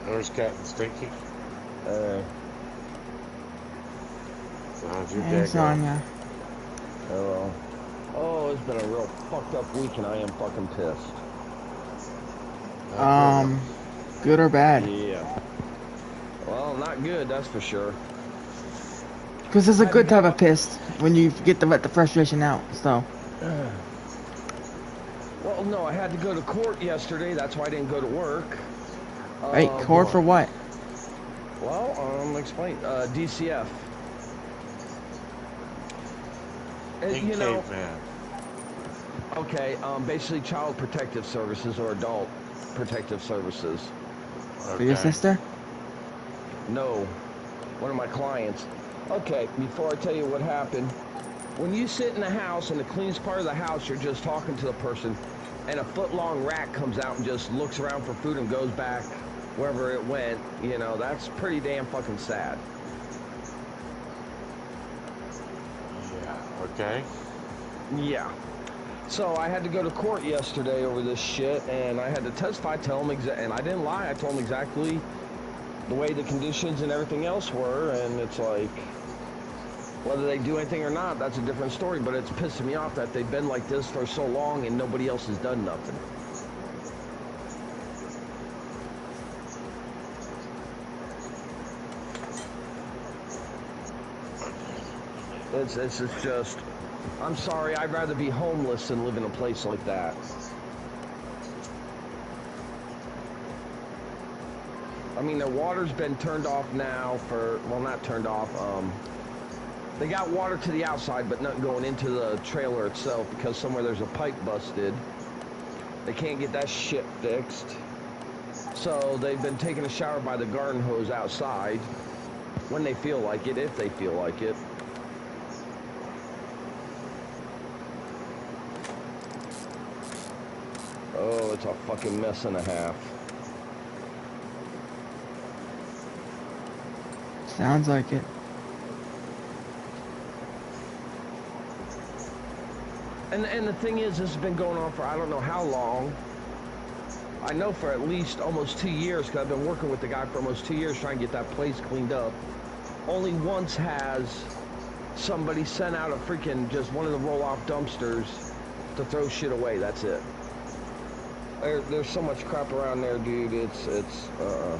There's Captain Stinky. Uh, So how's your Hey, day going? Sonya. Hello. Oh, it's been a real fucked up week and I am fucking pissed. Oh, really? Good or bad? Yeah. Well, not good, that's for sure. Because it's a Had to good type go. of pissed when you get to let the frustration out. So, Well, no, I had to go to court yesterday. That's why I didn't go to work. right, Oh court boy. for what? Well, explain. DCF. Pink You know, caveman. okay, basically Child Protective Services or Adult Protective Services. For your Okay. sister? No, one of my clients. Okay, before I tell you what happened, when you sit in the house and the cleanest part of the house, you're just talking to the person, and a foot-long rat comes out and just looks around for food and goes back wherever it went, you know, that's pretty damn fucking sad. Yeah. Okay. Yeah. So I had to go to court yesterday over this shit, and I had to testify, tell them and I didn't lie. I told them exactly the way the conditions and everything else were, and it's like, whether they do anything or not, that's a different story, but it's pissing me off that they've been like this for so long and nobody else has done nothing. It's just, I'm sorry, I'd rather be homeless than live in a place like that. I mean, the water's been turned off now for, well, not turned off, they got water to the outside, but nothing going into the trailer itself because somewhere there's a pipe busted. They can't get that shit fixed. So they've been taking a shower by the garden hose outside when they feel like it, if they feel like it. Oh, it's a fucking mess and a half. Sounds like it. And the thing is, this has been going on for I don't know how long. I know for at least almost 2 years, because I've been working with the guy for almost 2 years trying to get that place cleaned up. Only once has somebody sent out a freaking, just one of the roll-off dumpsters to throw shit away, that's it. There's so much crap around there, dude, it's Yeah.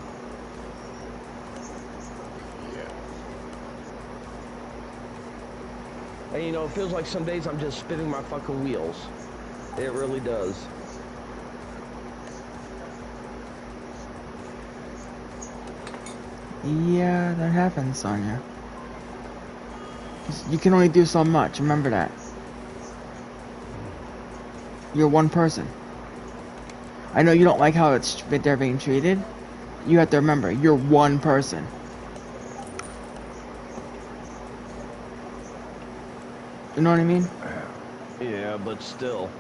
And you know, it feels like some days I'm just spinning my fucking wheels. It really does. Yeah, that happens, Sonya. You can only do so much, remember that. You're one person. I know you don't like how they're being treated. You have to remember, you're one person. You know what I mean? Yeah, but still.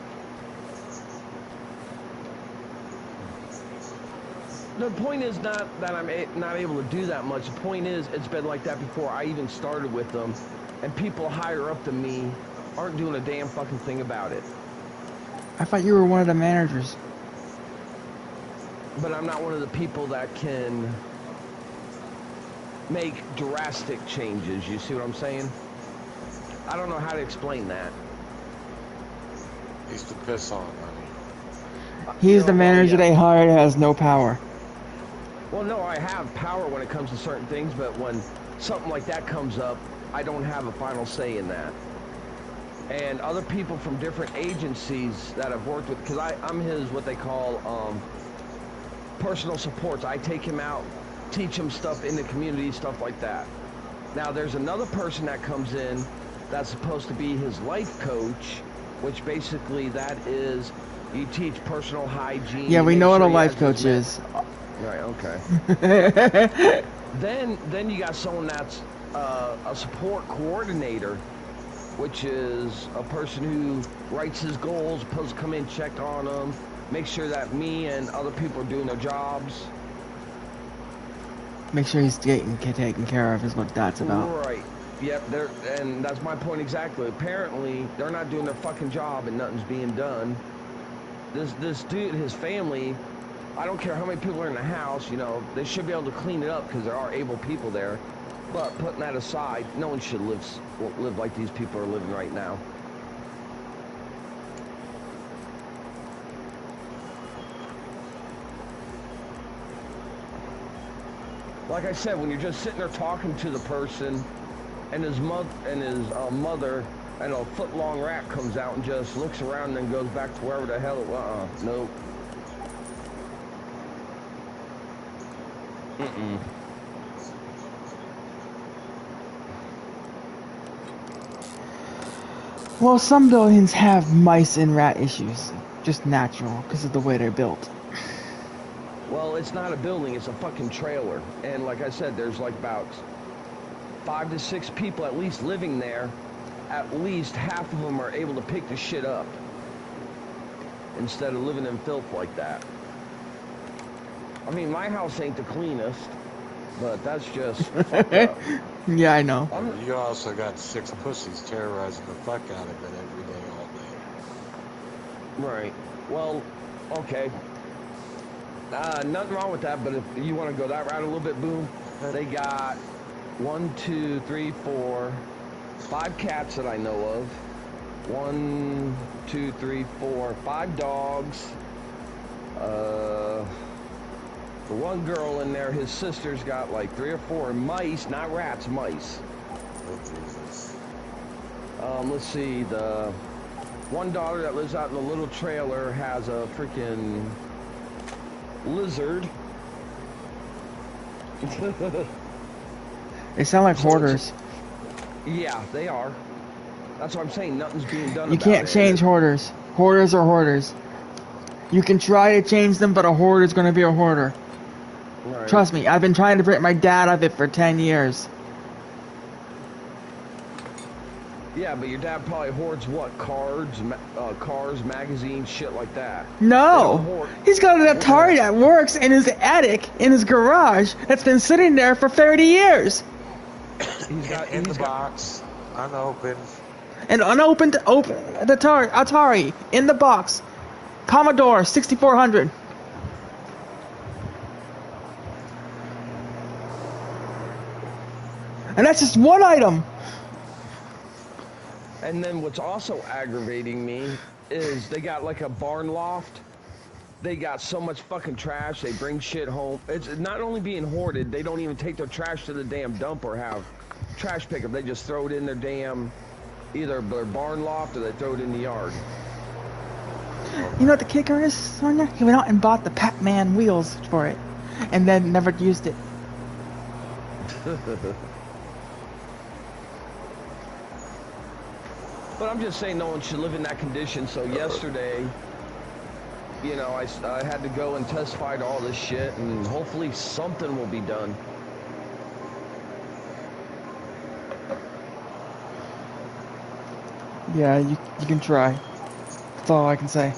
The point is not that I'm not able to do that much. The point is, it's been like that before I even started with them, and people higher up than me aren't doing a damn fucking thing about it. I thought you were one of the managers. But I'm not one of the people that can make drastic changes. You see what I'm saying? I don't know how to explain that. He's to piss on, honey. He's No, the well, manager yeah. they hired has no power. Well, no, I have power when it comes to certain things, but when something like that comes up, I don't have a final say in that. And other people from different agencies that I've worked with, because I'm his, what they call, personal supports. I take him out, teach him stuff in the community, stuff like that. Now, there's another person that comes in that's supposed to be his life coach, which basically that is, you teach personal hygiene. Yeah, we know what a life coach coach is. Right, okay. Then you got someone that's a support coordinator, which is a person who writes his goals, supposed to come in, check on them, make sure that me and other people are doing their jobs. Make sure he's getting taken care of is what that's about. Right. Yep, and that's my point exactly. Apparently, they're not doing their fucking job and nothing's being done. This dude, his family, I don't care how many people are in the house, you know, they should be able to clean it up because there are able people there. But putting that aside, no one should live like these people are living right now. Like I said, when you're just sitting there talking to the person, and his mother and a foot-long rat comes out and just looks around and then goes back to wherever the hell it was. Nope. Mm-mm. Well, some buildings have mice and rat issues. Just natural, because of the way they're built. Well, it's not a building, it's a fucking trailer. And like I said, there's like about 5 to 6 people at least living there. At least half of them are able to pick the shit up. Instead of living in filth like that. I mean, my house ain't the cleanest, but that's just fucked up. Yeah, I know. You also got 6 pussies terrorizing the fuck out of it every day, all day. Right. Well, okay. Nothing wrong with that, but if you want to go that route a little bit, boom, they got 1, 2, 3, 4, 5 cats that I know of. 1, 2, 3, 4, 5 dogs. The one girl in there, his sister's got like 3 or 4 mice, not rats, mice. Oh, Jesus. Let's see, the one daughter that lives out in the little trailer has a freaking lizard. They sound like hoarders. Yeah, they are. That's what I'm saying, nothing's being done You about can't it. change hoarders. Hoarders are hoarders. You can try to change them, but a hoarder's gonna be a hoarder. Right. Trust me, I've been trying to break my dad of it for 10 years. Yeah, but your dad probably hoards what? Cards, cars, magazines, shit like that. No! He's got an Atari that works in his attic, in his garage, that's been sitting there for 30 years. In the box, unopened. An unopened Atari in the box. Commodore 6400. And that's just one item. And then what's also aggravating me is they got like a barn loft. They got so much fucking trash. They bring shit home. It's not only being hoarded, they don't even take their trash to the damn dump or have trash pickup. They just throw it in their damn, either their barn loft or they throw it in the yard. You know what the kicker is, Sonia? He went out and bought the Pac-Man wheels for it. And then never used it. But I'm just saying no one should live in that condition. So yesterday, you know, I had to go and testify to all this shit, and hopefully something will be done. Yeah, you can try. That's all I can say.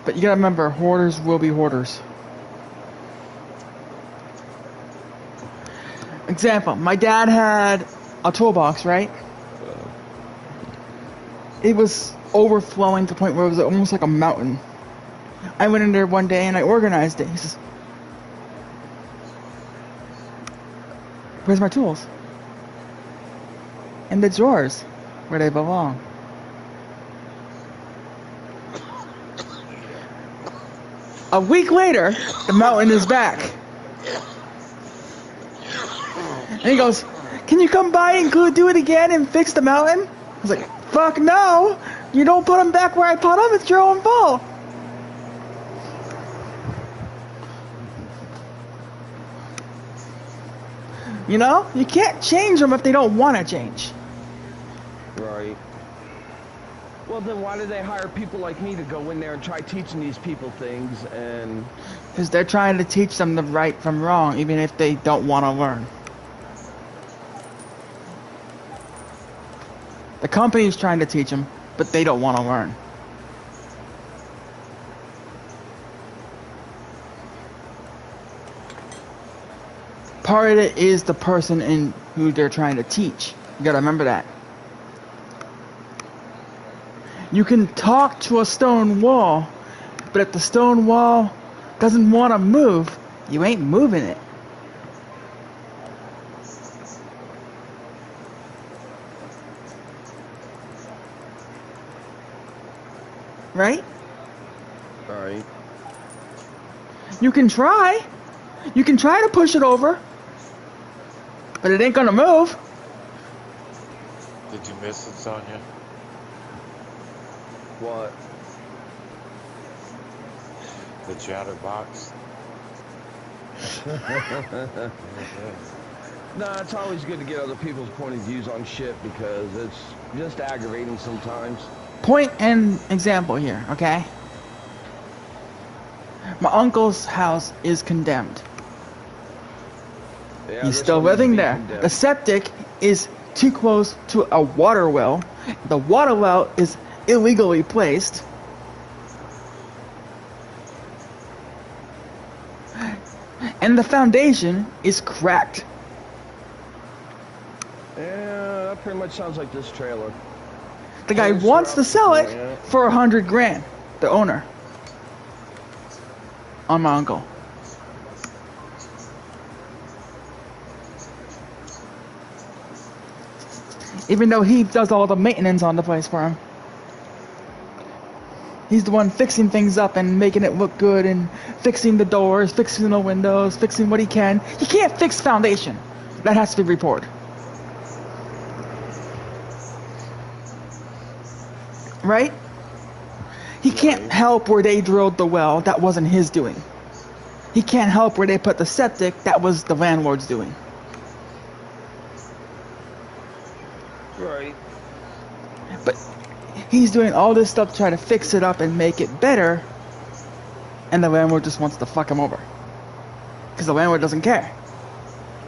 But you gotta remember, hoarders will be hoarders. Example, my dad had a toolbox, right? It was overflowing to the point where it was almost like a mountain. I went in there one day and I organized it. He says, "Where's my tools?" In the drawers, where they belong. A week later, the mountain is back. And he goes, "Can you come by and go do it again and fix the mountain?" I was like, "Fuck no! You don't put them back where I put them, it's your own fault." You know? You can't change them if they don't want to change. Right. Well, then why do they hire people like me to go in there and try teaching these people things and... Because they're trying to teach them the right from wrong, even if they don't want to learn. The company's trying to teach them, but they don't want to learn. Part of it is the person in who they're trying to teach. You gotta remember that. You can talk to a stone wall, but if the stone wall doesn't want to move, you ain't moving it. Right? Right. You can try. You can try to push it over, but it ain't gonna move. Did you miss it, Sonya? What? The chatterbox? Nah, it's always good to get other people's point of views on shit because it's just aggravating sometimes. Point and example here, okay? My uncle's house is condemned. Yeah, He's this still one needs to living be there. condemned. The septic is too close to a water well. The water well is illegally placed. And the foundation is cracked. Yeah, that pretty much sounds like this trailer. The guy Holes wants to throughout sell the it yeah. for $100,000. The owner. On my uncle. Even though he does all the maintenance on the place for him. He's the one fixing things up and making it look good and fixing the doors, fixing the windows, fixing what he can. He can't fix foundation. That has to be reported. Right? He can't help where they drilled the well. That wasn't his doing. He can't help where they put the septic. That was the landlord's doing. Right. But he's doing all this stuff to try to fix it up and make it better, and the landlord just wants to fuck him over. Because the landlord doesn't care.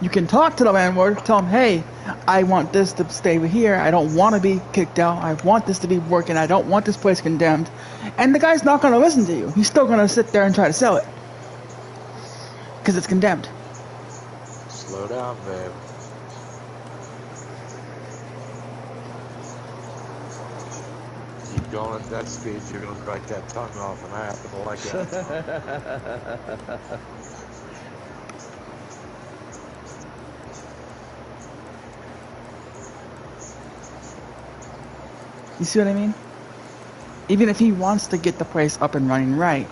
You can talk to the landlord, tell him, hey, I want this to stay here, I don't want to be kicked out, I want this to be working, I don't want this place condemned. And the guy's not going to listen to you. He's still going to sit there and try to sell it. Because it's condemned. Slow down, babe. Keep going at that speed, you're gonna crack that tongue off in half. I don't like that. You see what I mean? Even if he wants to get the place up and running right,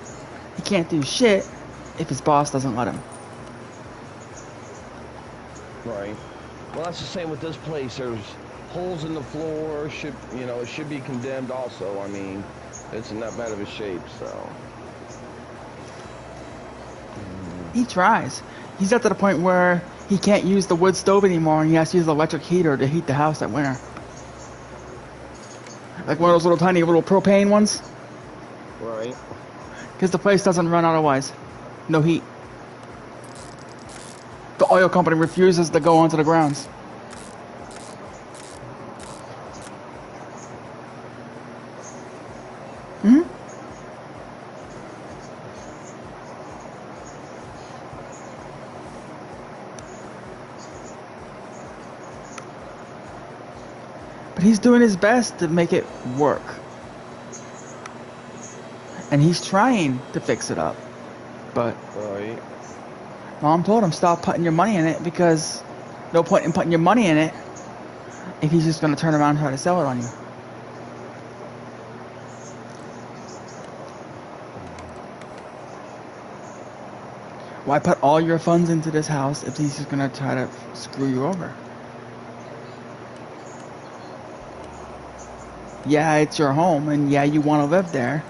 he can't do shit if his boss doesn't let him. Right. Well, that's the same with this place. There's holes in the floor. It should be condemned also. I mean, it's in that bad of a shape, so. He tries. He's up to the point where he can't use the wood stove anymore and he has to use the electric heater to heat the house that winter. Like one of those little tiny little propane ones. Right. Because the place doesn't run otherwise. No heat. The oil company refuses to go onto the grounds. Hmm? But he's doing his best to make it work. And he's trying to fix it up. But Right. Mom told him stop putting your money in it because no point in putting your money in it if he's just going to turn around and try to sell it on you. Why put all your funds into this house if he's just going to try to screw you over? Yeah, it's your home, and yeah, you want to live there,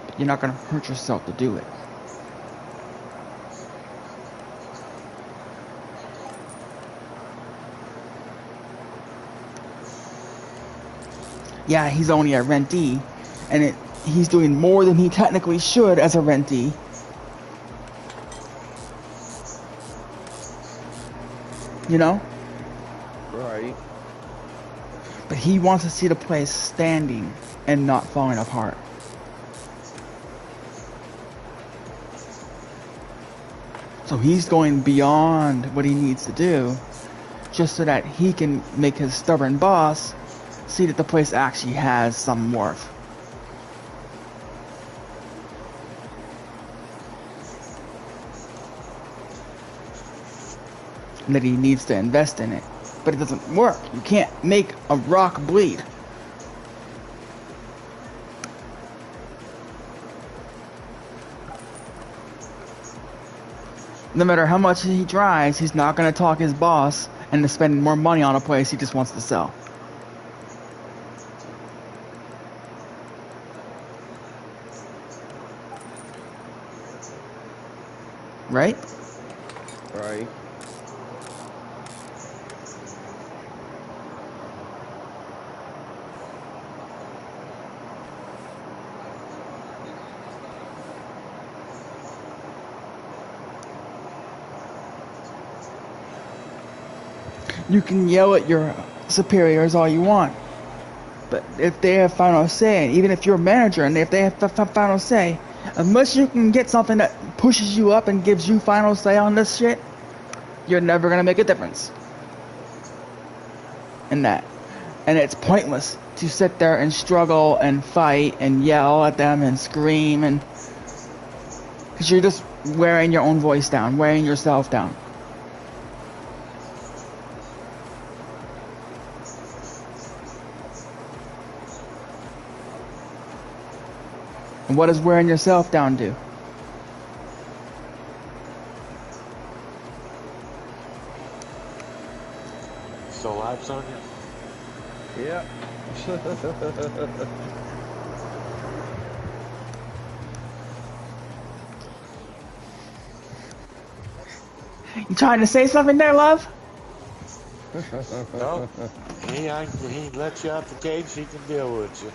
but you're not going to hurt yourself to do it. Yeah, he's only a rentee, and he's doing more than he technically should as a rentee. You know? Right. But he wants to see the place standing and not falling apart. So he's going beyond what he needs to do just so that he can make his stubborn boss see that the place actually has some worth. And that he needs to invest in it. But it doesn't work. You can't make a rock bleed. No matter how much he tries, he's not going to talk his boss into spending more money on a place he just wants to sell. Right? Right. You can yell at your superiors all you want, but if they have final say, even if you're a manager and if they have final say, unless you can get something that pushes you up and gives you final say on this shit, you're never gonna make a difference in that. And it's pointless to sit there and struggle and fight and yell at them and scream, and because you're just wearing your own voice down, wearing yourself down. And what does wearing yourself down do? Still live, Sonya? Yeah. You trying to say something there, love? No. He lets you out the cage, he can deal with you.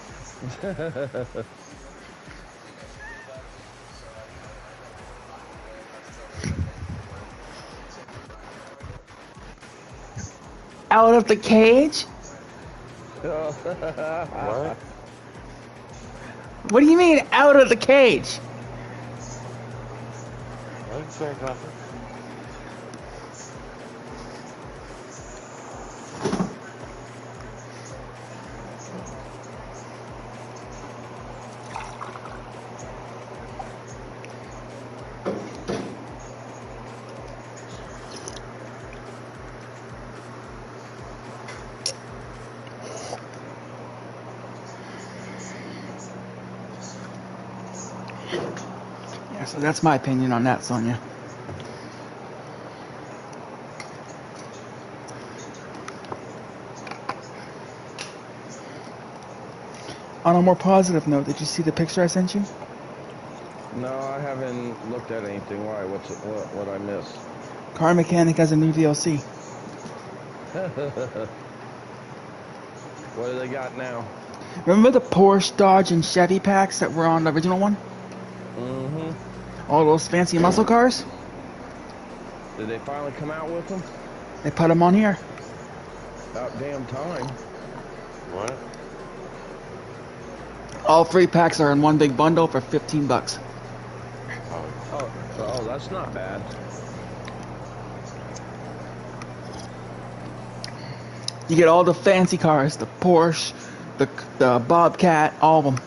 Out of the cage? What? What do you mean, out of the cage? I didn't say nothing. Yeah, so that's my opinion on that, Sonya. On a more positive note, did you see the picture I sent you? No, I haven't looked at anything. Why? What I missed? Car Mechanic has a new DLC. What do they got now? Remember the Porsche, Dodge, and Chevy packs that were on the original one? Mm-hmm. All those fancy muscle cars? Did they finally come out with them? They put them on here. About damn time. What? All 3 packs are in one big bundle for $15. Oh, that's not bad. You get all the fancy cars, the Porsche, the Bobcat, all of them.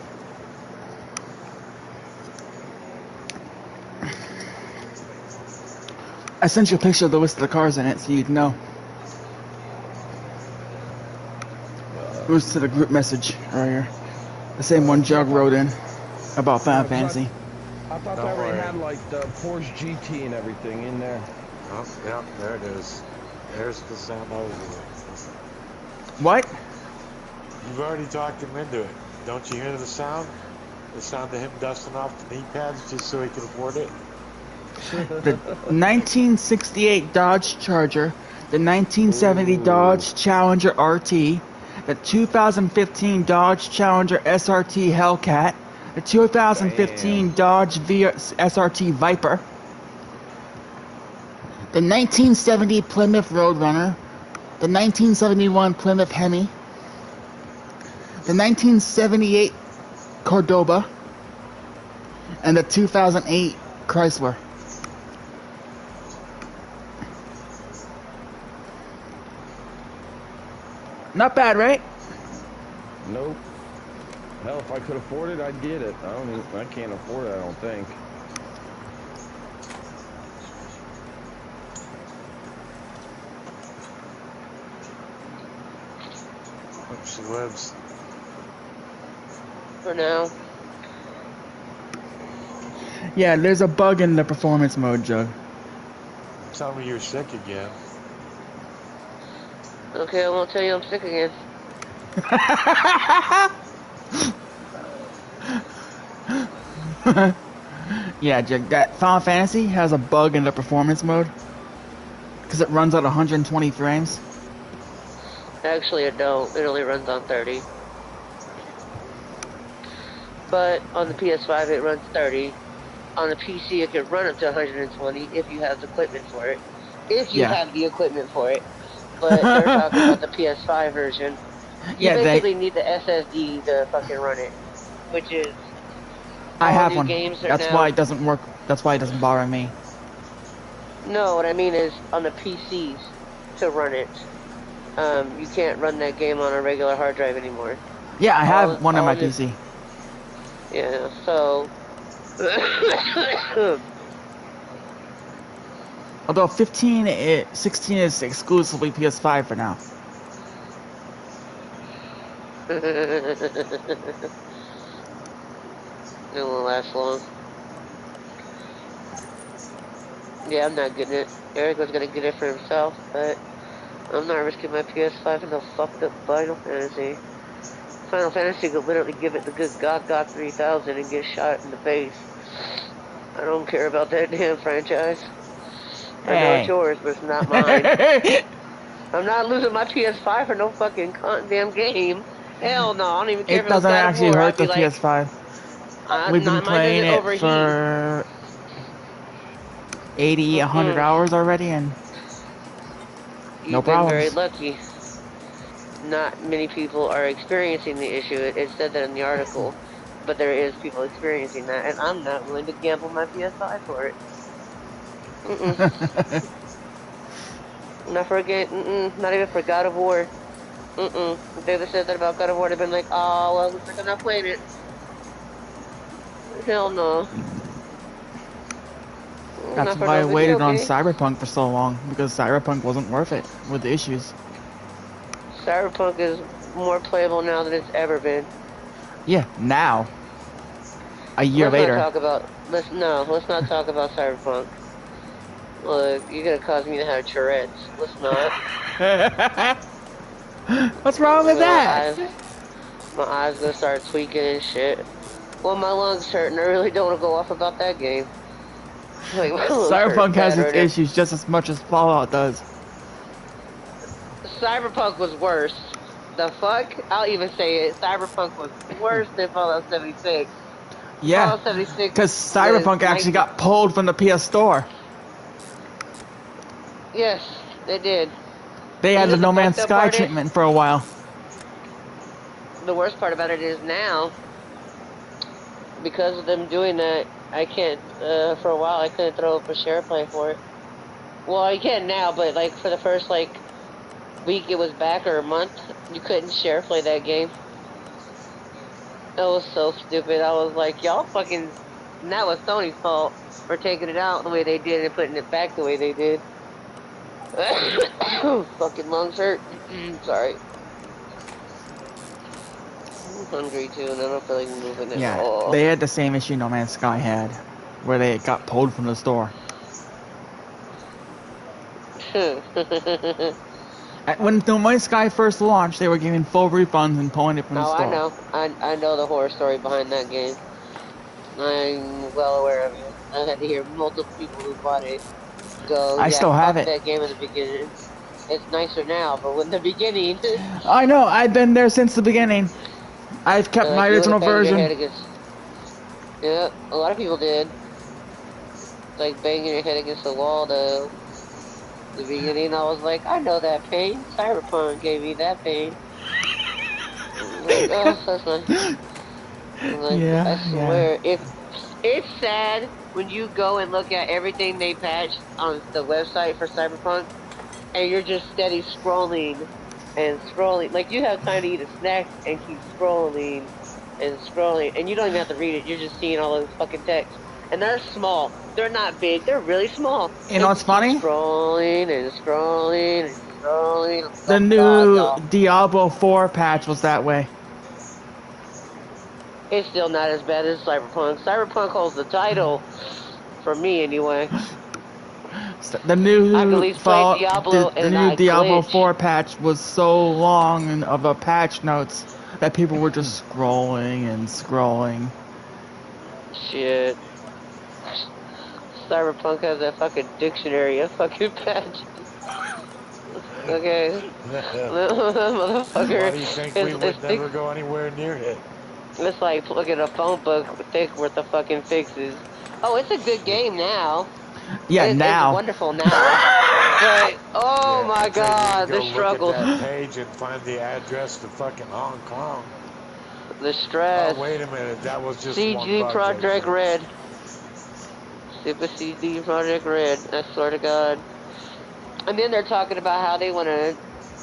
I sent you a picture of the list of the cars in it so you'd know. It was to the group message earlier. The same one Jug wrote in about Final Fantasy. I thought Don't they already worry. had like the Porsche GT and everything in there. Oh, yeah, there it is. There's the sound over it. What? You've already talked him into it. Don't you hear the sound? The sound of him dusting off the knee pads just so he can afford it? The 1968 Dodge Charger, the 1970 Dodge Challenger RT, the 2015 Dodge Challenger SRT Hellcat, the 2015 Dodge SRT Viper, the 1970 Plymouth Roadrunner, the 1971 Plymouth Hemi, the 1978 Cordoba, and the 2008 Chrysler. Not bad, right? Nope. Hell, if I could afford it, I'd get it. I can't afford it, I don't think. Celebs. For now. Yeah, there's a bug in the performance mode, Jug. Tell me you're sick again. Okay, I won't tell you I'm sick again. Yeah, Jug, that Final Fantasy has a bug in the performance mode. Because it runs at 120 frames. Actually, it don't. It only runs on 30. But on the PS5, it runs 30. On the PC, it can run up to 120 if you have the equipment for it. If you have the equipment for it. But they're talking about the PS5 version. You basically need the SSD to fucking run it. Which is... I have one. That's why it doesn't work. That's why it doesn't bother me. No, what I mean is on the PCs to run it. You can't run that game on a regular hard drive anymore. Yeah, I have one on my PC. Yeah, so... Although 16 is exclusively PS5 for now. It won't last long. Yeah, I'm not getting it. Eric was gonna get it for himself, but I'm not risking my PS5 for no fucked up Final Fantasy. Final Fantasy could literally give it the good God 3000 and get shot in the face. I don't care about that damn franchise. I know it's yours, but it's not mine. I'm not losing my PS5 for no fucking damn game. Hell no, I don't even care if it doesn't actually hurt the PS5. We've been playing it for 80, 100 hours already, and no problems. You've been very lucky. Not many people are experiencing the issue. It said that in the article, but there is people experiencing that, and I'm not willing to gamble my PS5 for it. Not for a game. Not even for God of War. If they would have said that about God of War, they'd been like, oh, well, looks like I'm not playing it. Hell no. That's why I waited on Cyberpunk for so long, because Cyberpunk wasn't worth it with the issues. Cyberpunk is more playable now than it's ever been. Yeah, now. A year later. Let's not talk about Cyberpunk. Look, you're gonna cause me to have Tourette's. Let's not. What's wrong with that? My eyes gonna start tweaking and shit. Well, my lungs hurt, and I really don't want to go off about that game. Like, Cyberpunk has its issues just as much as Fallout does. Cyberpunk was worse. The fuck? I'll even say it. Cyberpunk was worse than Fallout 76. Yeah, Fallout 76 because Cyberpunk actually got pulled from the PS Store. Yes, they did. They had the No Man's Sky treatment for a while. The worst part about it is now, because of them doing that, I can't, for a while I couldn't throw up a share play for it. Well, I can now, but like for the first like week it was back, or a month, you couldn't share play that game. That was so stupid. I was like, y'all fucking, and that was Sony's fault for taking it out the way they did and putting it back the way they did. Fucking lungs hurt. Sorry. I'm hungry too, and I don't feel like moving at all. Yeah, they had the same issue No Man's Sky had, where they got pulled from the store. When No Man's Sky first launched, they were giving full refunds and pulling it from the store. I know. I know the horror story behind that game. I'm well aware of it. I had to hear multiple people who bought it go, I still have it. That game in the beginning. It's nicer now, but in the beginning... I know, I've been there since the beginning. I've kept my original version. Yeah, a lot of people did. Like banging your head against the wall the beginning. I was like, I know that pain. Cyberpunk gave me that pain. Like, oh, that's nice. Like, yeah, I swear, it's sad when you go and look at everything they patched on the website for Cyberpunk, and you're just steady scrolling and scrolling. Like, you have time to eat a snack and keep scrolling and scrolling, and you don't even have to read it. You're just seeing all those fucking texts. And they're small. They're not big. They're really small. You know what's funny? Scrolling and scrolling and scrolling. The Oh, new God, no. Diablo 4 patch was that way. It's still not as bad as Cyberpunk. Cyberpunk holds the title, for me anyway. The new I can at least play Diablo the and new not Diablo glitch. 4 patch was so long of a patch notes that people were just scrolling and scrolling. Shit. Cyberpunk has a fucking dictionary, a fucking patch. Okay. Motherfucker. Why do you think we would never go anywhere near it? It's like looking at a phone book thick worth of fucking fixes. Oh, it's a good game now. Yeah, now. It's wonderful now. But, oh Yeah, my until you God, go the look struggle. at that page and find the address to fucking Hong Kong. The stress. Oh, wait a minute, that was just one CG bug. Project Red. Super CG Project Red, I swear to God. And then they're talking about how they want to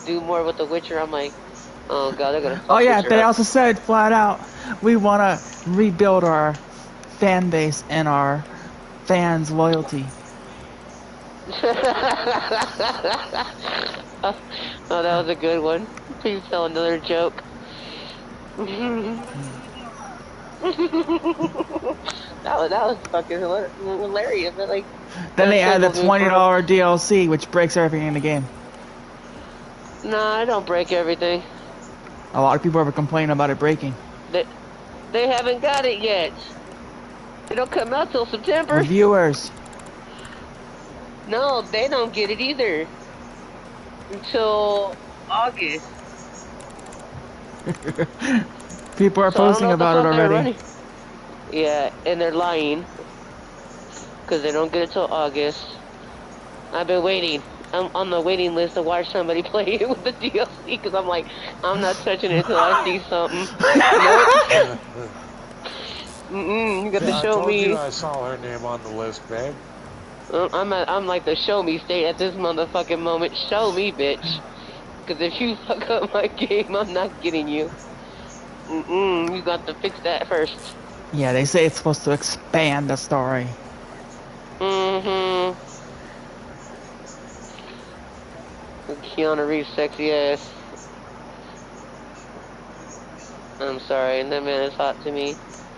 do more with The Witcher. I'm like, oh God, they're going to fuck Oh yeah, Witcher they up. also said flat out, we want to rebuild our fan base and our fans' loyalty. Oh, that was a good one. Please tell another joke. that was fucking hilarious. But like, Then they add the that's like $20 DLC, which breaks everything in the game. Nah, I don't break everything. A lot of people are complaining about it breaking. They haven't got it yet. It don't come out till September. Reviewers. No, they don't get it either. Until August. People are So I don't posting know what the about it fuck they're already. running. Yeah, and they're lying. Because they don't get it till August. I've been waiting. I'm on the waiting list to watch somebody play it with the DLC. Because I'm like, I'm not touching it until I see something. Nope. You got to I show told me. you I saw her name on the list, babe. I'm like the show me state at this motherfucking moment. Show me, bitch. Because if you fuck up my game, I'm not getting you. You got to fix that first. Yeah, they say it's supposed to expand the story. Keanu Reeves' sexy ass. I'm sorry, and that man is hot to me.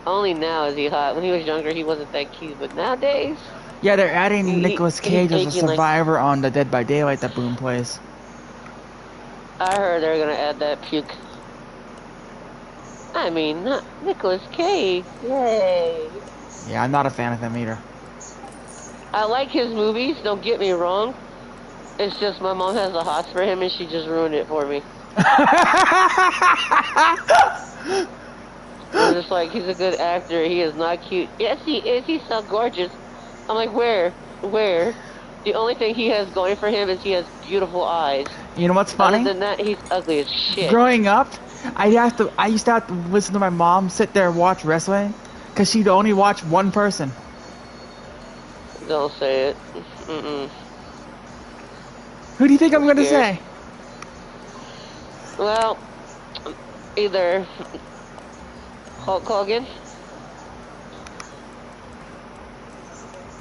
Only now is he hot. When he was younger, he wasn't that cute, but nowadays... Yeah, they're adding Nicolas he's Cage as a aging like- survivor on the Dead by Daylight that Boom plays. I heard they're gonna add that puke. I mean, not Nicolas Cage. Yay. Yeah, I'm not a fan of him either. I like his movies, don't get me wrong. It's just my mom has a hots for him and she just ruined it for me. I'm just like, he's a good actor, he is not cute. Yes, he is, he's so gorgeous. I'm like, where? Where? The only thing he has going for him is he has beautiful eyes. You know what's funny? Other than that, he's ugly as shit. Growing up, I used to have to listen to my mom sit there and watch wrestling, because she'd only watch one person. Don't say it. Who do you think I'm gonna Scared. say? Well, either Hulk Hogan,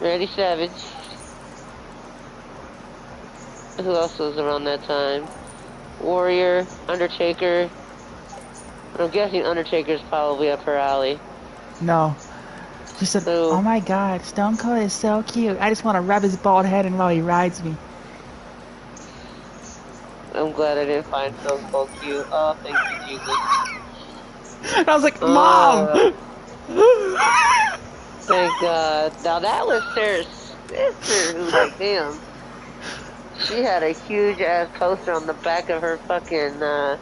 Randy Savage. Who else was around that time? Warrior, Undertaker. I'm guessing Undertaker's probably up her alley. No. She said, Who? "Oh my God, Stone Cold is so cute. I just want to rub his bald head and while he rides me." I'm glad I didn't find Stone Cold cute. Oh, thank you, Jesus. And I was like, "Mom." Thank God. Now that was Sarah's sister who, like, damn. She had a huge ass poster on the back of her fucking, her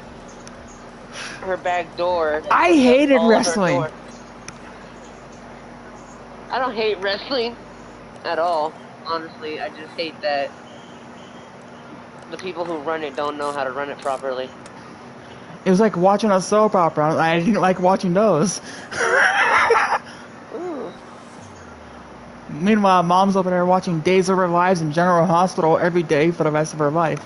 back door. I hated All of her wrestling. door. I don't hate wrestling at all. Honestly, I just hate that the people who run it don't know how to run it properly. It was like watching a soap opera. I didn't like watching those. Ooh. Meanwhile, Mom's over there watching Days of Our Lives in General Hospital every day for the rest of her life.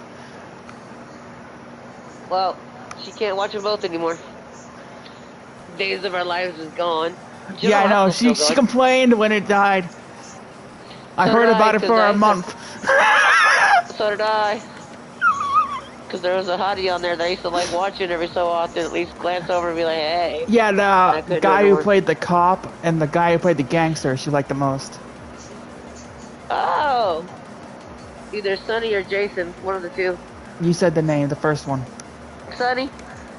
Well, she can't watch them both anymore. Days of Our Lives is gone. Yeah, I know. She complained when it died. I heard about it for a month. So did I. Because there was a hottie on there that I used to like watching every so often, at least glance over and be like, hey. Yeah, the guy who played the cop and the guy who played the gangster she liked the most. Oh. Either Sonny or Jason, one of the two. You said the name, the first one. Sonny?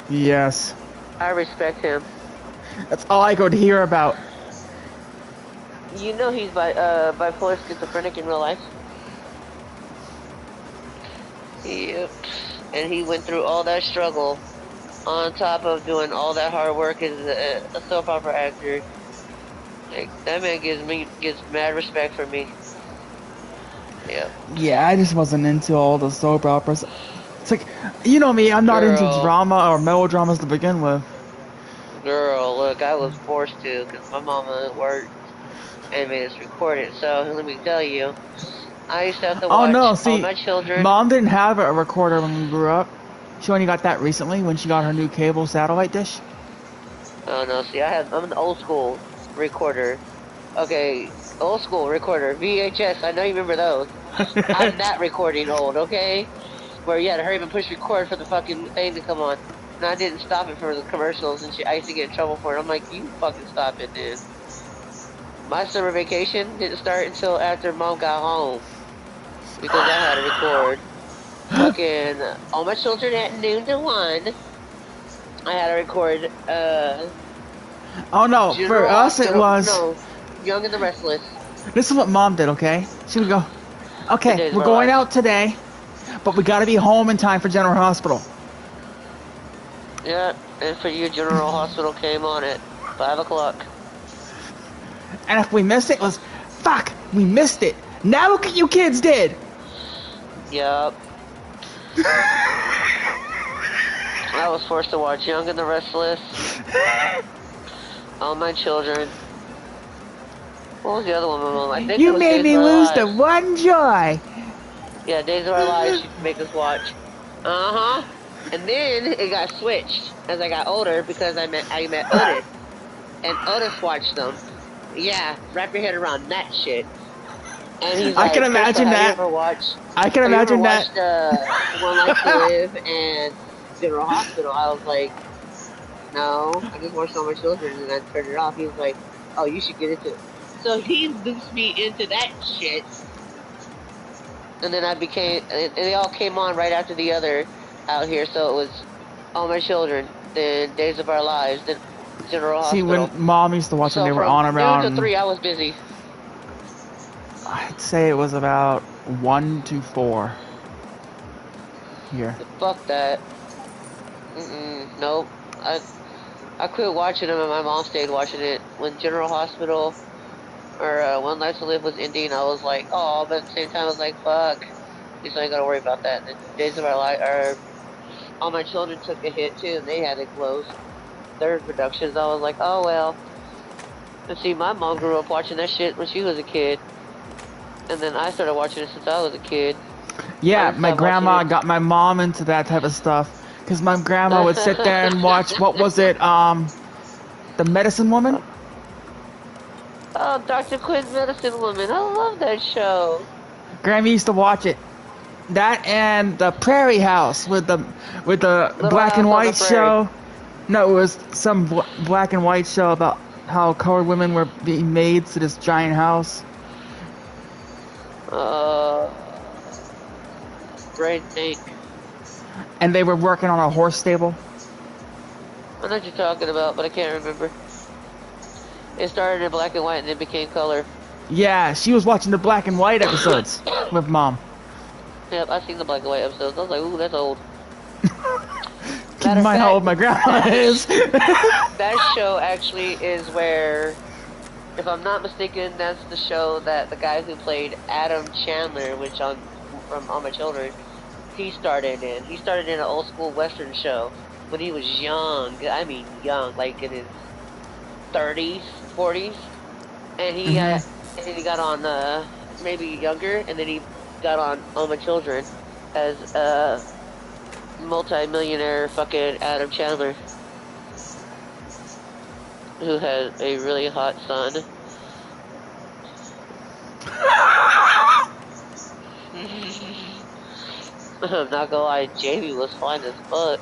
Yes. I respect him. That's all I could hear about. You know he's bipolar schizophrenic in real life. Yep. And he went through all that struggle on top of doing all that hard work as a soap opera actor. Like, that man gets mad respect for me. Yeah. Yeah, I just wasn't into all the soap operas. It's like, you know me, I'm not into drama or melodramas to begin with. Girl, look, I was forced to because my mama worked and made us record it. So let me tell you, I used to have to watch all my children. Mom didn't have a recorder when we grew up. She only got that recently when she got her new cable satellite dish. Oh no, see, I'm an old school recorder. Okay, old school recorder, VHS. I know you remember those. I'm that recording old, okay? Where you had to hurry up and push record for the fucking thing to come on. And I didn't stop it for the commercials and shit. I used to get in trouble for it. I'm like, you fucking stop it, dude. My summer vacation didn't start until after Mom got home. Because I had to record fucking all my children at noon to 1. I had to record, oh no, for us it was... No, Young and the Restless. This is what Mom did, okay? She would go, okay, we're going out today, but we gotta be home in time for General Hospital. Yeah, and for you, General Hospital came on at 5 o'clock. And if we missed it, it was, fuck, we missed it. Now look what you kids did. Yup. I was forced to watch Young and the Restless. All my children. What was the other one, Mom? I think you made me lose the one joy. Yeah, Days of Our Lives she make us watch. Uh-huh. And then it got switched as I got older because I met Otis. And Otis watched them. Yeah, wrap your head around that shit. And he's like, I can imagine that. I can imagine that. One Life to Live and General Hospital. I was like, no, I just watched all my children and I turned it off. He was like, oh, you should get into it. So he looped me into that shit. And then I became, and they all came on right after the other out here. So it was All My Children, then Days of Our Lives, then General Hospital. See, when Mom used to watch them, they were on around... 2 to 3, I was busy. I'd say it was about 1 to 4 here. Fuck that. Nope. I quit watching them and my mom stayed watching it. When General Hospital or One Life to Live was ending, I was like, oh, but at the same time I was like, fuck. At least I ain't gotta worry about that. And the Days of Our Life, or All My Children took a hit too, and they had to close their productions. I was like, oh well. And see, my mom grew up watching that shit when she was a kid. And then I started watching it since I was a kid. Yeah, my grandma got my mom into that type of stuff. Because my grandma would sit there and watch, what was it, The Medicine Woman? Oh, Dr. Quinn's Medicine Woman. I love that show. Grandma used to watch it. That and The Prairie House with the black and white show. No, it was some black and white show about how colored women were being maids to this giant house. Great thing. And they were working on a horse stable. I know what you're talking about, but I can't remember. It started in black and white and then became color. Yeah, she was watching the black and white episodes with Mom. Yep, I've seen the black and white episodes. I was like, ooh, that's old. Keep in mind how old my grandma is. That show actually is where, if I'm not mistaken, that's the show that the guy who played Adam Chandler, which from All My Children, he started in. He started in an old school Western show when he was young. I mean young, like in his 30s, 40s. And he got on maybe younger, and then he got on All My Children as multi-millionaire fucking Adam Chandler, who has a really hot son. I'm not gonna lie, Jamie was fine as fuck.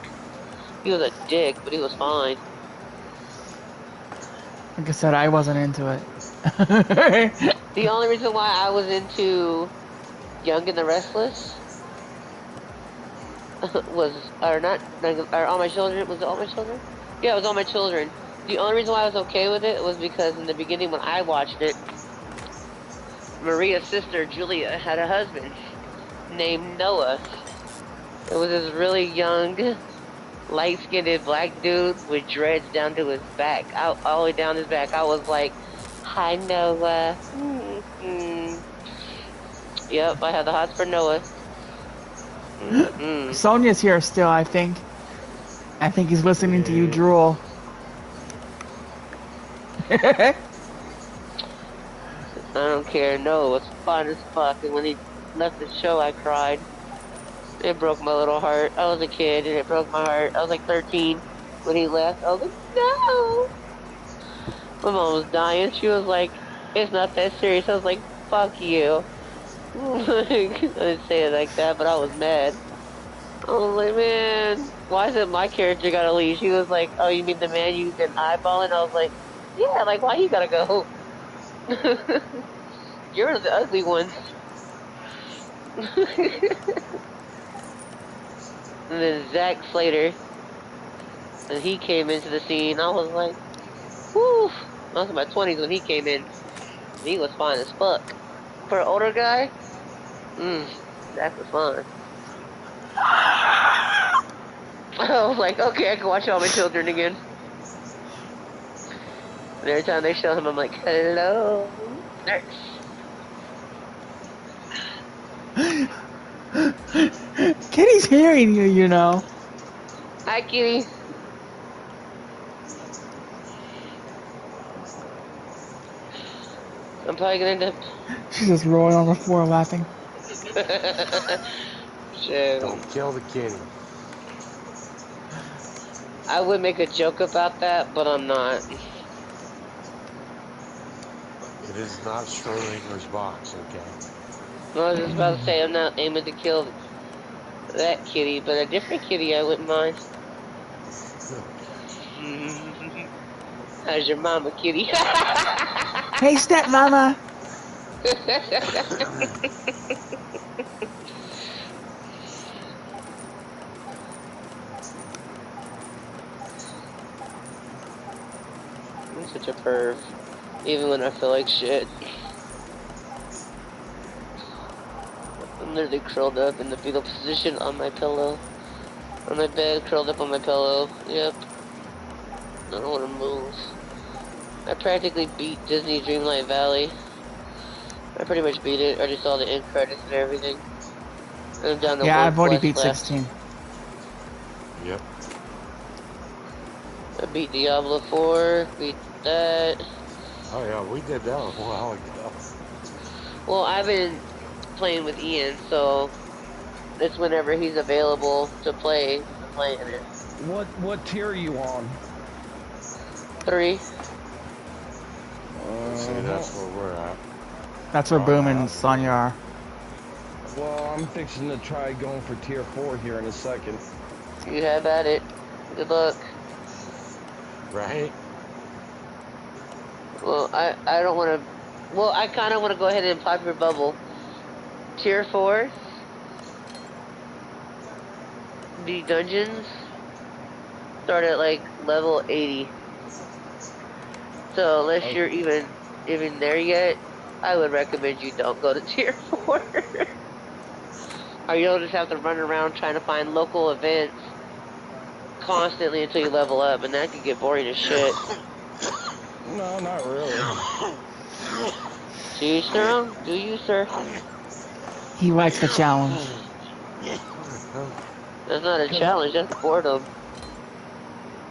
He was a dick, but he was fine. Like I said, I wasn't into it. The only reason why I was into Young and the Restless was, or All My Children, was it All My Children? Yeah, it was All My Children. The only reason why I was okay with it was because in the beginning when I watched it, Maria's sister, Julia, had a husband named Noah. It was this really young, light-skinned black dude with dreads down to his back, all the way down his back. I was like, hi, Noah. Yep, I had the hots for Noah. Sonia's here still, I think. I think he's listening to you drool. I don't care. No, it's fun as fuck. And when he left the show, I cried. It broke my little heart. I was a kid, and it broke my heart. I was like 13 when he left. I was like, no. My mom was dying. She was like, it's not that serious. I was like, fuck you. I didn't say it like that, but I was mad. I was like, man, why is it my character gotta leave? She was like, oh, you mean the man you've been eyeballing? I was like, yeah, like, why you gotta go? You're the ugly one. And then Zack Slater, and he came into the scene. I was like, whew. I was in my 20s when he came in. He was fine as fuck. For an older guy, Zack was fine. I was like, okay, I can watch All My Children again. And every time they show him, I'm like, hello, nurse. Kitty's hearing you, you know. Hi, Kitty. I'm probably gonna end up. She's just rolling on the floor laughing. Shit. Don't kill the kitty. I would make a joke about that, but I'm not. It is not Schrodinger's box, okay? I was just about to say I'm not aiming to kill that kitty, but a different kitty I wouldn't mind. How's your mama, kitty? Hey, stepmama. I'm such a perv, even when I feel like shit. I'm literally curled up in the fetal position on my pillow. On my bed, curled up on my pillow. Yep. I don't want to move. I practically beat Disney Dreamlight Valley. I pretty much beat it. I just saw the end credits and everything. I'm down to Yeah, one I've already quest beat left. 16. Yep. I beat Diablo 4, beat that. Oh yeah, we did that a while ago. Well, I've been playing with Ian, so it's whenever he's available to play. I'm playing it. What tier are you on? 3. See, that's where we're at. That's where Boom and Sonya are. Well, I'm fixing to try going for tier 4 here in a second. You have at it. Good luck. Right? Well, I don't want to. Well, I kind of want to go ahead and pop your bubble. Tier 4. The dungeons start at like level 80. So unless you're even there yet, I would recommend you don't go to tier 4. Or you'll just have to run around trying to find local events constantly until you level up, and that could get boring as shit. No, not really. To each their own. Do you, sir? He likes the challenge. That's not a challenge, that's boredom.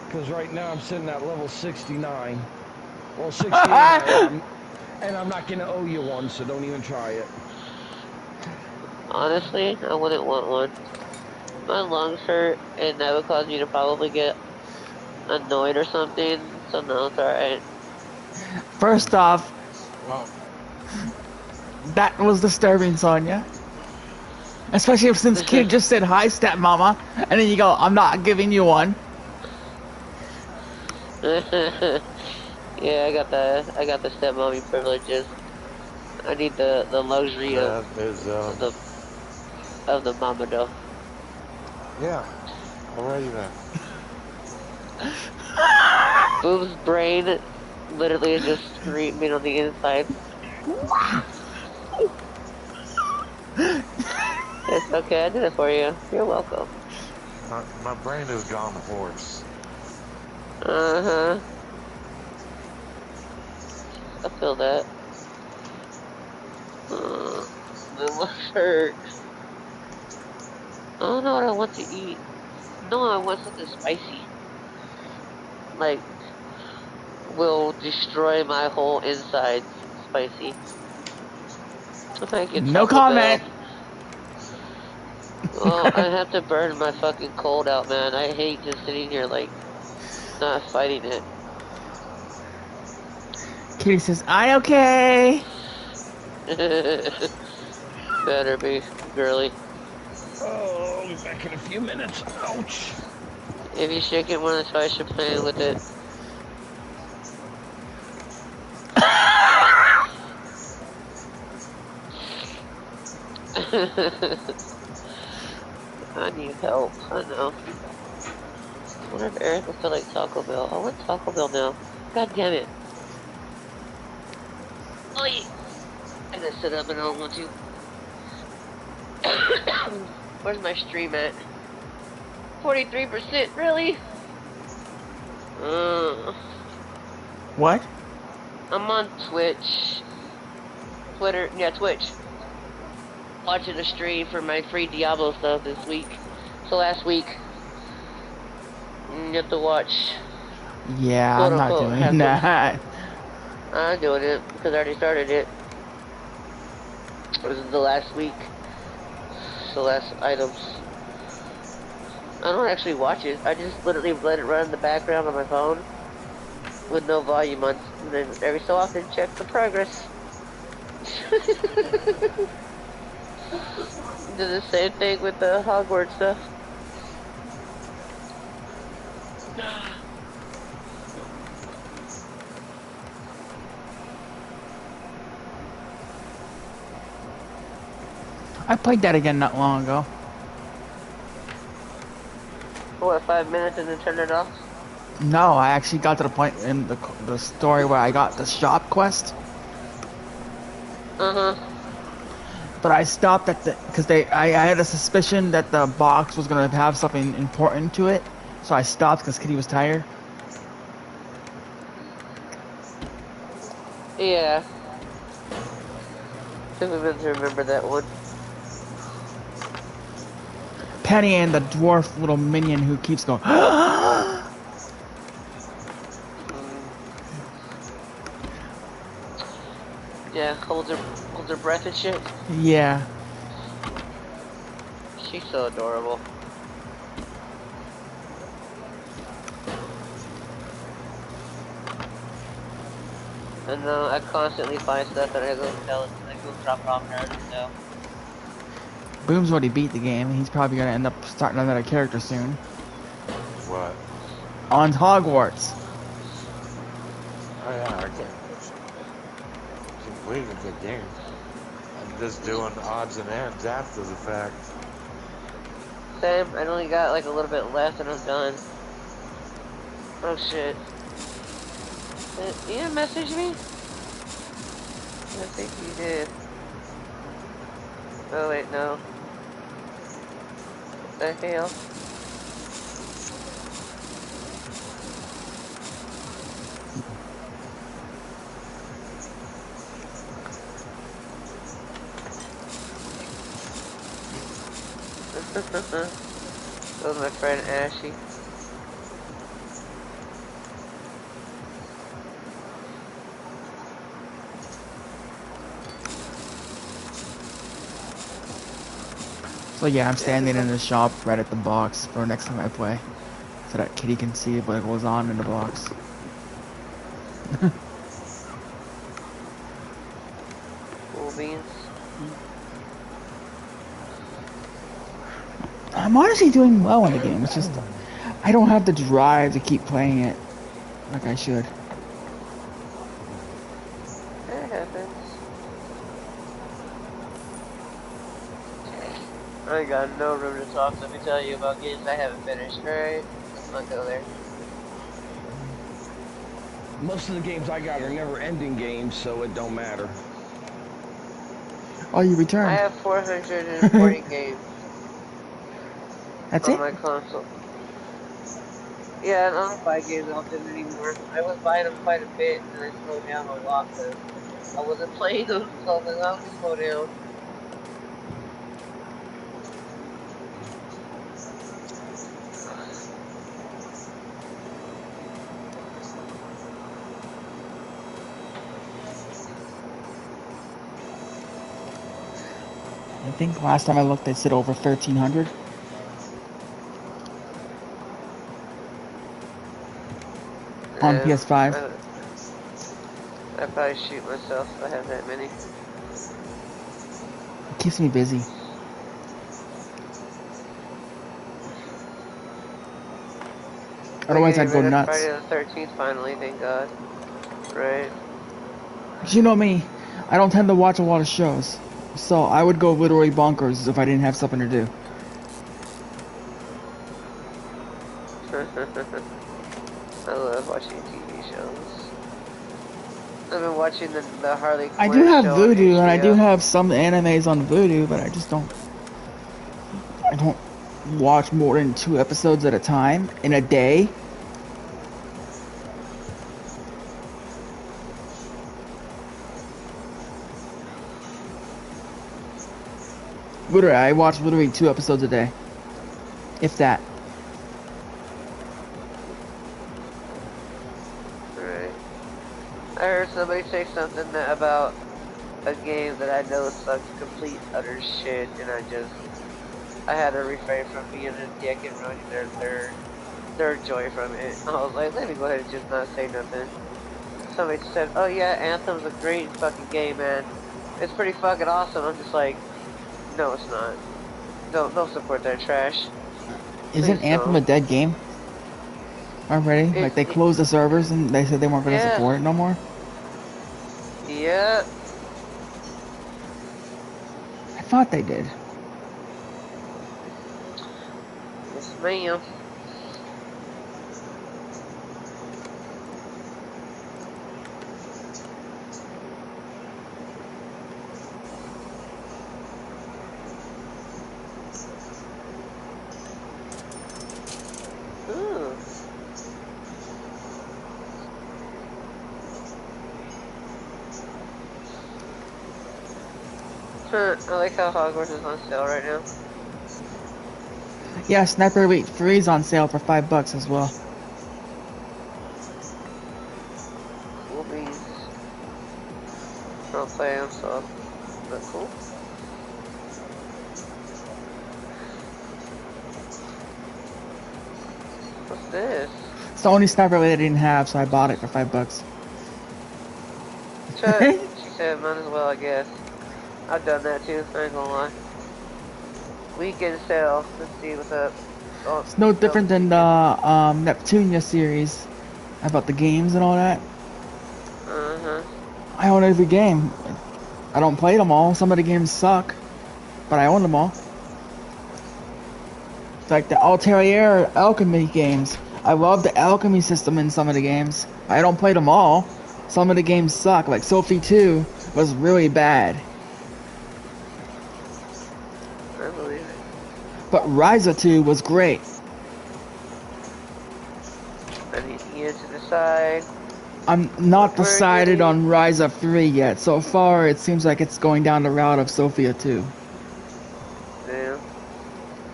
Because right now I'm sitting at level 69. Well, 69, and I'm not going to owe you one, so don't even try it. Honestly, I wouldn't want one. my lungs hurt, and that would cause me to probably get annoyed or something. So no, it's alright. First off, Well, that was disturbing, Sonya. Especially since Kid just said hi, stepmama, and then you go, I'm not giving you one. Yeah, I got the stepmommy privileges. I need the luxury that is, of the mama though. yeah. Alrighty then. Boob's brain literally is just screaming on the inside. It's okay, I did it for you. You're welcome. My brain has gone hoarse. Uh-huh. I feel that. My lungs hurt. I don't know what I want to eat. No, I want something spicy. Like, will destroy my whole inside. Spicy. If I get No Taco comment. Bell. Well, I have to burn my fucking cold out, man. I hate just sitting here, like, not fighting it. Kitty says, I okay. Better be, girly. Oh, I'll be back in a few minutes. Ouch. If you shake it once, twice, you're playing with it. I need help. I know. I wonder if Eric will feel like Taco Bell. I want Taco Bell now. God damn it. Oh, yeah. I'm gonna sit up and I don't want to. Where's my stream at? 43%, really? What? I'm on Twitch. Twitter, yeah, Twitch. Watching a stream for my free Diablo stuff this week. So last week, you have to watch. Yeah, Quote, I'm not unquote, doing that. I'm doing it because I already started it. This is the last week. The last items. I don't actually watch it. I just literally let it run in the background on my phone with no volume on, and then every so often check the progress. Do the same thing with the Hogwarts stuff. I played that again not long ago. What, 5 minutes and then turn it off? No, I actually got to the point in the story where I got the shop quest. Uh-huh. But I stopped at the, because I had a suspicion that the box was going to have something important to it. So I stopped because Kitty was tired. Yeah. Took a minute to remember that one. Penny and the dwarf little minion who keeps going, Yeah, holds her breath and shit. yeah. She's so adorable. And I constantly find stuff and I go drop it off her, so. Boom's already beat the game. He's probably going to end up starting another character soon. What? On Hogwarts. Oh yeah, I can't complete a good game. I'm just doing odds and ends after the fact. Same, I only got like a little bit left and I'm done. Oh shit. Did Ian message me? I think he did. Oh wait, no. What the hell? That was my friend Ashy. So yeah, I'm standing in the shop right at the box for next time I play. So that Kitty can see what goes on in the box. Cool beans. I'm honestly doing well in the game. It's just I don't have the drive to keep playing it like I should. That happens. I ain't got no room to talk, let me tell you about games I haven't finished, right? Let's not go there. Most of the games I got are never-ending games, so it don't matter. Oh, you I returned. have 440 games That's on it? my console. Yeah, I don't buy games often anymore. I was buying them quite a bit, and I slowed down a lot because I wasn't playing them, so I was like, I'll just slow down. I think last time I looked, they said over 1,300 on PS5. I'd probably shoot myself if I have that many. It keeps me busy. Otherwise, I'd go Rid of nuts. Friday the 13th finally, thank God. Right. You know me, I don't tend to watch a lot of shows, so I would go literally bonkers if I didn't have something to do. I love watching TV shows. I've been watching the Harley Quinn I do have show on Vudu, and I do HBO. have some animes on Vudu, but I don't watch more than 2 episodes at a time in a day. Literally, I watch literally 2 episodes a day. If that. Right. I heard somebody say something about a game that I know sucks complete utter shit, and I had to refrain from being a dick and ruining their joy from it. I was like, let me go ahead and just not say nothing. Somebody said, oh yeah, Anthem's a great fucking game, man. It's pretty fucking awesome. I'm just like, no, it's not. Don't support that trash. Isn't Please Anthem don't. a dead game already? Like they closed the servers and they said they weren't going to support it no more? Yeah. I thought they did. Yes, ma'am. Ooh. I like how Hogwarts is on sale right now. Yeah, Sniper Elite 3 is on sale for $5 as well. Cool beans. I don't play them, so that's cool. What's this? It's the only Sniper Elite I didn't have, so I bought it for $5. She said, might as well, I guess. I've done that too, I ain't gonna lie. Weekend sale. Let's see what's up. Oh, It's no different than the Neptunia series about the games and all that. Uh-huh. I own every game. I don't play them all. Some of the games suck, but I own them all. It's like the Altair Alchemy games. I love the alchemy system in some of the games. I don't play them all. Some of the games suck. Like Sophie 2 was really bad. I believe it. But Ryza 2 was great. I need you to decide. I'm not We're decided getting- on Ryza 3 yet. So far, it seems like it's going down the route of Sophia 2. Yeah.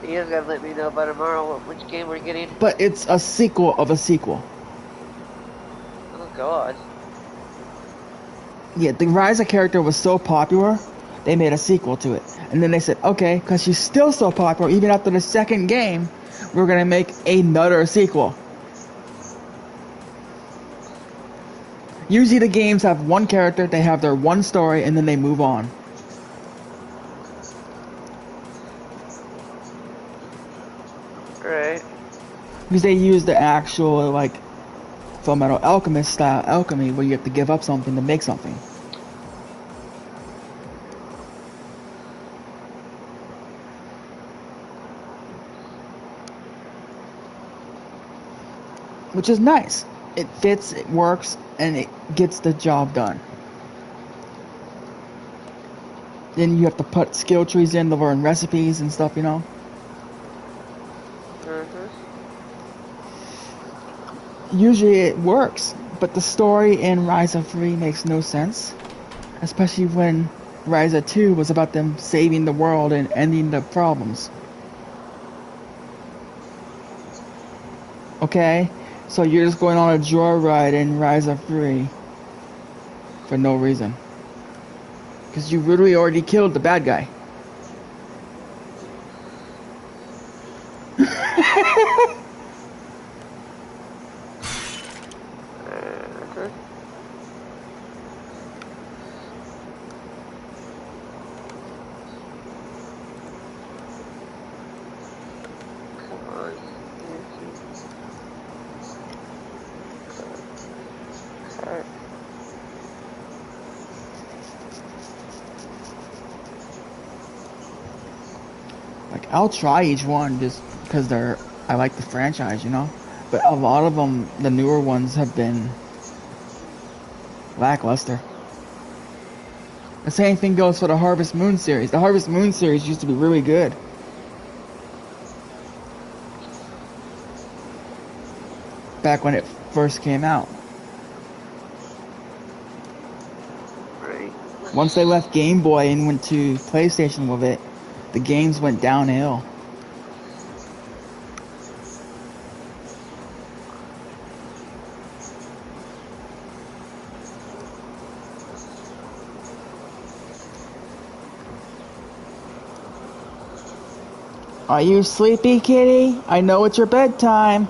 You guys gotta let me know by tomorrow which game we're getting. But it's a sequel of a sequel. Oh god. Yeah, the Ryza character was so popular they made a sequel to it. And then they said, okay, because she's still so popular, even after the second game, we're going to make another sequel. Usually the games have one character, they have their one story, and then they move on. Right. Because they use the actual, like, Fullmetal Alchemist style alchemy, where you have to give up something to make something. Which is nice. It fits, it works, and it gets the job done. Then you have to put skill trees in to learn recipes and stuff, you know? Usually it works, but the story in Ryza 3 makes no sense. Especially when Ryza 2 was about them saving the world and ending the problems. Okay? So you're just going on a joyride in Ryza 3 for no reason. Because you literally already killed the bad guy. Like, I'll try each one just because I like the franchise, you know? But a lot of them, the newer ones, have been lackluster. The same thing goes for the Harvest Moon series. The Harvest Moon series used to be really good. Back when it first came out. Right. Once they left Game Boy and went to PlayStation with it, the games went downhill. Are you sleepy, kitty? I know it's your bedtime.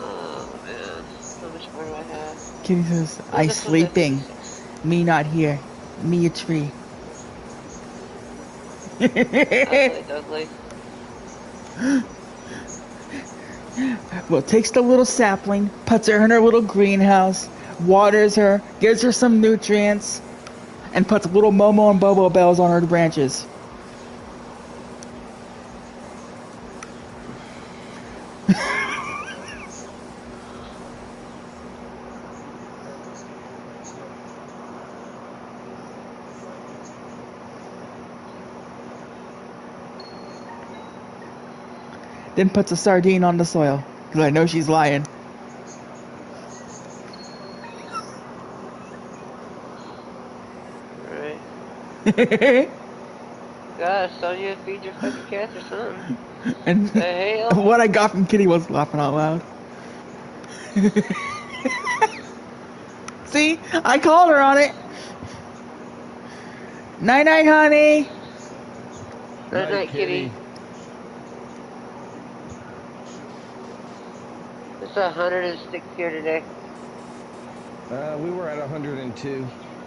Oh man, how much more do I have? Kitty says, I This was at sleeping. 56. Me not here. Me a tree. Ugly. Well, takes the little sapling, puts her in her little greenhouse, waters her, gives her some nutrients, and puts little Momo and Bobo bells on her branches. Then puts a sardine on the soil, because I know she's lying. Right. God, Sonya, feed your fucking cats or something. And The hell? what I got from Kitty was laughing out loud. See? I called her on it. Night night, honey. Good night, kitty. It's 106 here today. We were at 102.